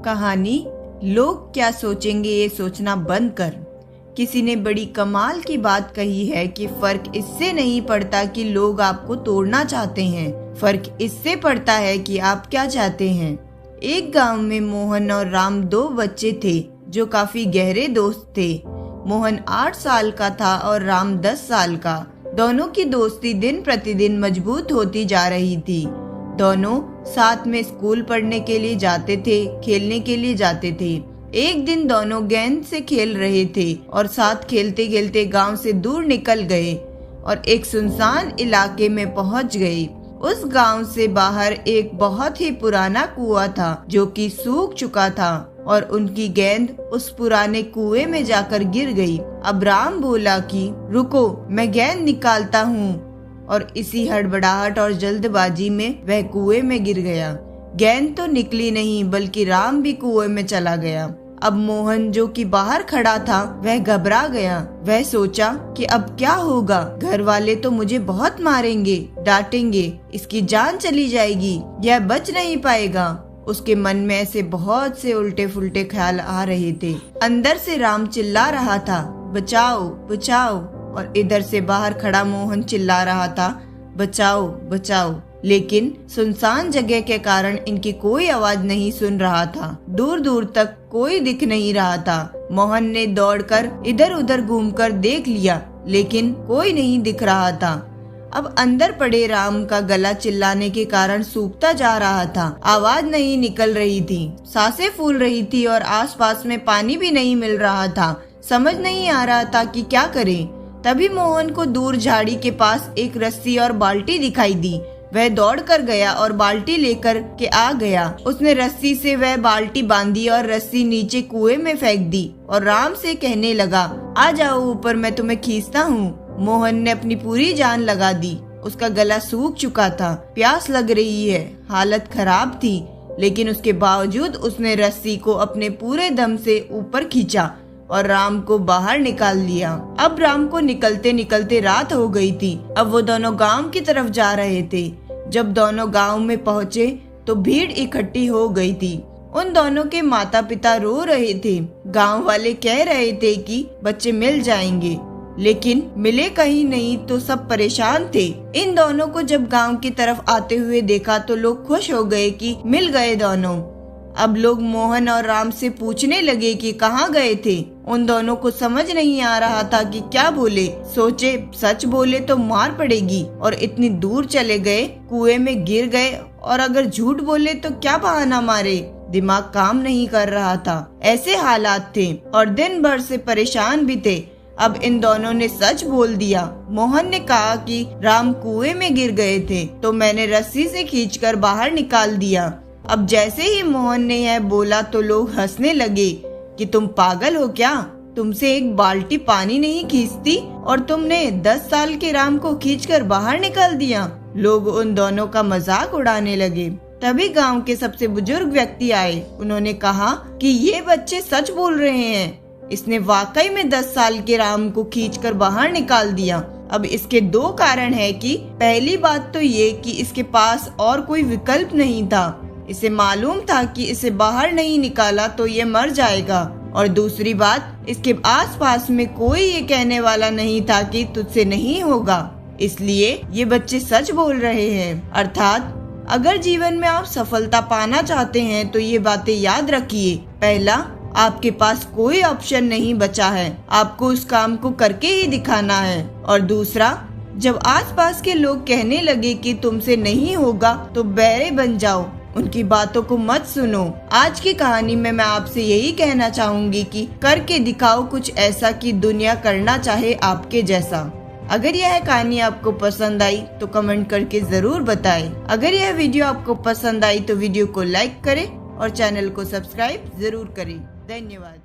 कहानी लोग क्या सोचेंगे ये सोचना बंद कर। किसी ने बड़ी कमाल की बात कही है कि फर्क इससे नहीं पड़ता कि लोग आपको तोड़ना चाहते हैं, फर्क इससे पड़ता है कि आप क्या चाहते हैं। एक गांव में मोहन और राम दो बच्चे थे जो काफी गहरे दोस्त थे। मोहन 8 साल का था और राम 10 साल का। दोनों की दोस्ती दिन प्रतिदिन मजबूत होती जा रही थी। दोनों साथ में स्कूल पढ़ने के लिए जाते थे, खेलने के लिए जाते थे। एक दिन दोनों गेंद से खेल रहे थे और साथ खेलते खेलते गांव से दूर निकल गए और एक सुनसान इलाके में पहुंच गए। उस गांव से बाहर एक बहुत ही पुराना कुआं था जो कि सूख चुका था और उनकी गेंद उस पुराने कुएं में जाकर गिर गई। अब राम बोला कि रुको, मैं गेंद निकालता हूँ, और इसी हड़बड़ाहट और जल्दबाजी में वह कुएं में गिर गया। गेंद तो निकली नहीं बल्कि राम भी कुएं में चला गया। अब मोहन जो कि बाहर खड़ा था वह घबरा गया। वह सोचा कि अब क्या होगा, घर वाले तो मुझे बहुत मारेंगे, डांटेंगे, इसकी जान चली जाएगी, यह बच नहीं पाएगा। उसके मन में ऐसे बहुत से उल्टे फुल्टे ख्याल आ रहे थे। अंदर से राम चिल्ला रहा था, बचाओ बचाओ, और इधर से बाहर खड़ा मोहन चिल्ला रहा था, बचाओ बचाओ। लेकिन सुनसान जगह के कारण इनकी कोई आवाज नहीं सुन रहा था। दूर दूर तक कोई दिख नहीं रहा था। मोहन ने दौड़कर इधर उधर घूमकर देख लिया लेकिन कोई नहीं दिख रहा था। अब अंदर पड़े राम का गला चिल्लाने के कारण सूखता जा रहा था। आवाज नहीं निकल रही थी, सांसें फूल रही थी और आसपास में पानी भी नहीं मिल रहा था। समझ नहीं आ रहा था कि क्या करे। तभी मोहन को दूर झाड़ी के पास एक रस्सी और बाल्टी दिखाई दी। वह दौड़ कर गया और बाल्टी लेकर के आ गया। उसने रस्सी से वह बाल्टी बांधी और रस्सी नीचे कुएं में फेंक दी और राम से कहने लगा, आ जाओ ऊपर, मैं तुम्हें खींचता हूँ। मोहन ने अपनी पूरी जान लगा दी। उसका गला सूख चुका था, प्यास लग रही है, हालत खराब थी, लेकिन उसके बावजूद उसने रस्सी को अपने पूरे दम से ऊपर खींचा और राम को बाहर निकाल लिया। अब राम को निकलते निकलते रात हो गई थी। अब वो दोनों गांव की तरफ जा रहे थे। जब दोनों गांव में पहुँचे तो भीड़ इकट्ठी हो गई थी। उन दोनों के माता पिता रो रहे थे। गांव वाले कह रहे थे कि बच्चे मिल जाएंगे, लेकिन मिले कहीं नहीं तो सब परेशान थे। इन दोनों को जब गांव की तरफ आते हुए देखा तो लोग खुश हो गए कि मिल गए दोनों। अब लोग मोहन और राम से पूछने लगे कि कहाँ गए थे। उन दोनों को समझ नहीं आ रहा था कि क्या बोले। सोचे सच बोले तो मार पड़ेगी और इतनी दूर चले गए, कुएं में गिर गए, और अगर झूठ बोले तो क्या बहाना मारे। दिमाग काम नहीं कर रहा था। ऐसे हालात थे और दिन भर से परेशान भी थे। अब इन दोनों ने सच बोल दिया। मोहन ने कहा कि राम कुएं में गिर गए थे तो मैंने रस्सी से खींचकर बाहर निकाल दिया। अब जैसे ही मोहन ने यह बोला तो लोग हंसने लगे कि तुम पागल हो क्या, तुमसे एक बाल्टी पानी नहीं खींचती और तुमने 10 साल के राम को खींचकर बाहर निकाल दिया। लोग उन दोनों का मजाक उड़ाने लगे। तभी गांव के सबसे बुजुर्ग व्यक्ति आए। उन्होंने कहा कि ये बच्चे सच बोल रहे हैं, इसने वाकई में 10 साल के राम को खींचकर बाहर निकाल दिया। अब इसके 2 कारण है कि पहली बात तो ये कि इसके पास और कोई विकल्प नहीं था। इसे मालूम था कि इसे बाहर नहीं निकाला तो ये मर जाएगा, और दूसरी बात, इसके आसपास में कोई ये कहने वाला नहीं था कि तुझसे नहीं होगा। इसलिए ये बच्चे सच बोल रहे हैं। अर्थात अगर जीवन में आप सफलता पाना चाहते हैं तो ये बातें याद रखिए। पहला, आपके पास कोई ऑप्शन नहीं बचा है, आपको उस काम को करके ही दिखाना है। और दूसरा, जब आसपास के लोग कहने लगे कि तुमसे नहीं होगा तो बहरे बन जाओ, उनकी बातों को मत सुनो। आज की कहानी में मैं आपसे यही कहना चाहूंगी कि करके दिखाओ कुछ ऐसा कि दुनिया करना चाहे आपके जैसा। अगर यह कहानी आपको पसंद आई तो कमेंट करके जरूर बताएं। अगर यह वीडियो आपको पसंद आई तो वीडियो को लाइक करें और चैनल को सब्सक्राइब जरूर करें। धन्यवाद।